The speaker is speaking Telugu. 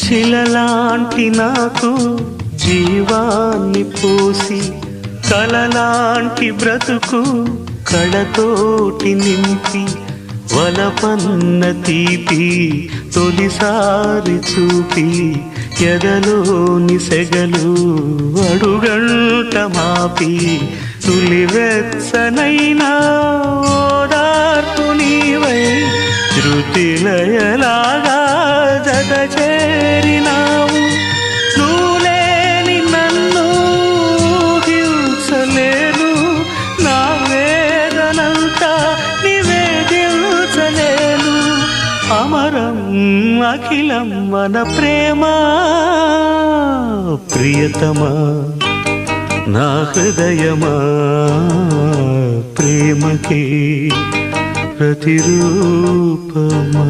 శిలలాంటి నాకు జీవాన్ని పోసి కలలాంటి బ్రతుకు కళతోటి నింపి వలపన్న తీపి తొలిసారి చూపి ఎదలోని సెగలు అడుగంట మాపి తులివెచ్చనైనా ఓదార్పు నీవై శృతిలయలాగా జత చేరినావు. నువ్వులేని నన్ను హింసలేను, నా వేదనంతా నివేదించలేను. అమరం అఖిలం మన ప్రేమ ప్రియతమా నా హృదయమా ప్రేమకి ప్రతిరూపమా.